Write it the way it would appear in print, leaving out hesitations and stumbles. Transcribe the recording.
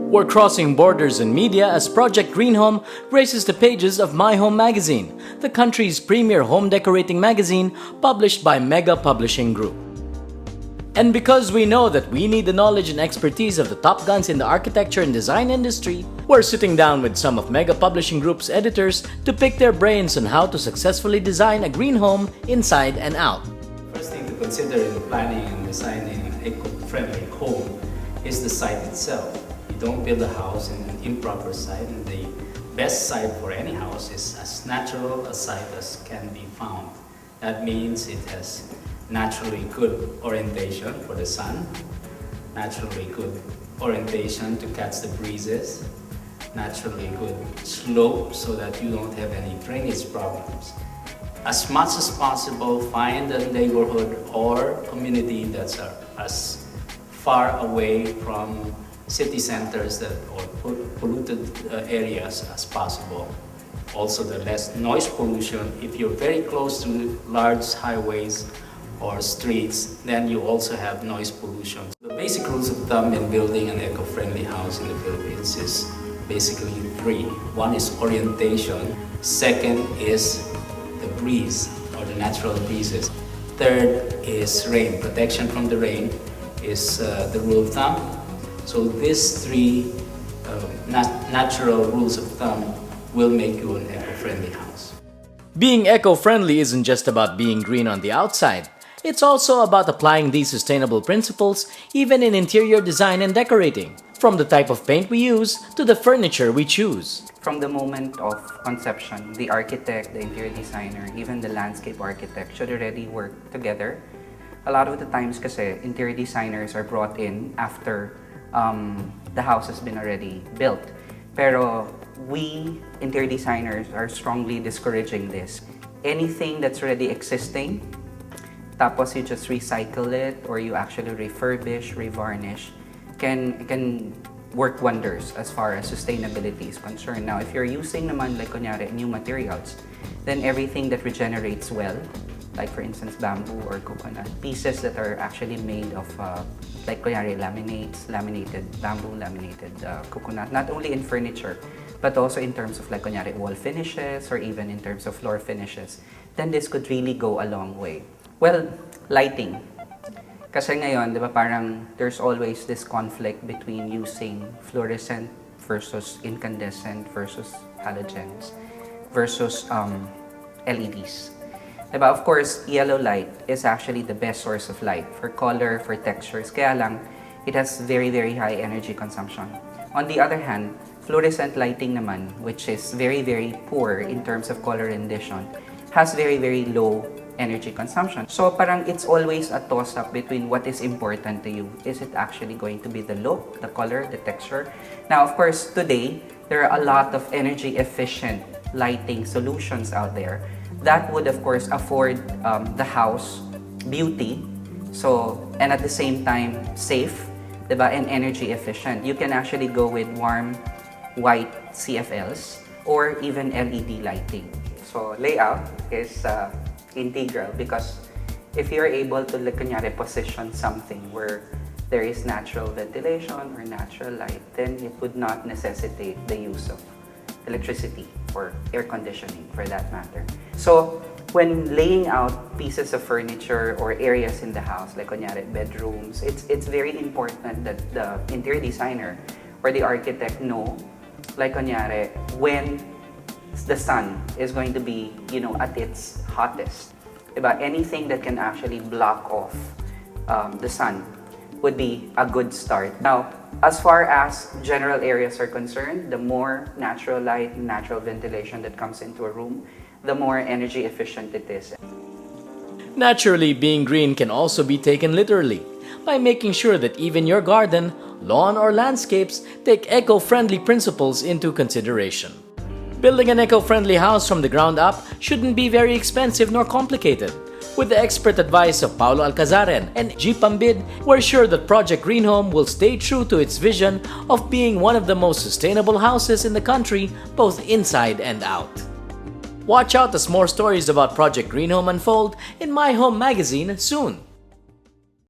We're crossing borders in media as Project Green Home graces the pages of My Home magazine, the country's premier home decorating magazine published by Mega Publishing Group. And because we know that we need the knowledge and expertise of the top guns in the architecture and design industry, we're sitting down with some of Mega Publishing Group's editors to pick their brains on how to successfully design a green home inside and out. First thing to consider in planning and designing an eco-friendly home is the site itself. You don't build a house in an improper site, and the best site for any house is as natural a site as can be found. That means it has naturally good orientation for the sun, naturally good orientation to catch the breezes, naturally good slope so that you don't have any drainage problems. As much as possible, find a neighborhood or community that's as far away from city centers or polluted areas as possible. Also, the less noise pollution. If you're very close to large highways or streets, then you also have noise pollution. The basic rules of thumb in building an eco-friendly house in the Philippines is basically three. One is orientation. Second is the breeze or the natural breezes. Third is rain. Protection from the rain is the rule of thumb. So these three natural rules of thumb will make you an eco-friendly house. Being eco-friendly isn't just about being green on the outside. It's also about applying these sustainable principles even in interior design and decorating, from the type of paint we use to the furniture we choose. From the moment of conception, the architect, the interior designer, even the landscape architect should already work together. A lot of the times kasi, interior designers are brought in after the house has been already built. Pero we, interior designers, are strongly discouraging this. Anything that's already existing, tapos you just recycle it or you actually refurbish, revarnish, can work wonders as far as sustainability is concerned. Now, if you're using naman like kunyari new materials, then everything that regenerates well, like for instance bamboo or coconut, pieces that are actually made of like kunyari laminated bamboo, laminated coconut, not only in furniture, but also in terms of like kunyari wall finishes or even in terms of floor finishes, then this could really go a long way. Well, lighting. Kasi ngayon, di ba parang there's always this conflict between using fluorescent versus incandescent versus halogens versus LEDs. Diba? Of course, yellow light is actually the best source of light for color, for textures. Kaya lang, it has very, very high energy consumption. On the other hand, fluorescent lighting naman, which is very, very poor in terms of color rendition, has very, very low energy consumption. So parang it's always a toss-up between what is important to you. Is it actually going to be the look, the color, the texture? Now, of course, today, there are a lot of energy-efficient lighting solutions out there that would, of course, afford the house beauty, so, and at the same time, safe, diba, and energy efficient. You can actually go with warm white CFLs or even LED lighting. So, layout is integral because if you're able to kunyari position something where there is natural ventilation or natural light, then it would not necessitate the use of electricity or air conditioning for that matter. So when laying out pieces of furniture or areas in the house, like kunyari bedrooms, it's very important that the interior designer or the architect know, like kunyari, when the sun is going to be, at its hottest. Diba? Anything that can actually block off the sun would be a good start. Now, as far as general areas are concerned, the more natural light, natural ventilation that comes into a room, the more energy efficient it is. Naturally, being green can also be taken literally by making sure that even your garden, lawn, or landscapes take eco-friendly principles into consideration. Building an eco-friendly house from the ground up shouldn't be very expensive nor complicated. With the expert advice of Paulo Alcazaren and G. Pambid, we're sure that Project Green Home will stay true to its vision of being one of the most sustainable houses in the country, both inside and out. Watch out as more stories about Project Green Home unfold in My Home magazine soon.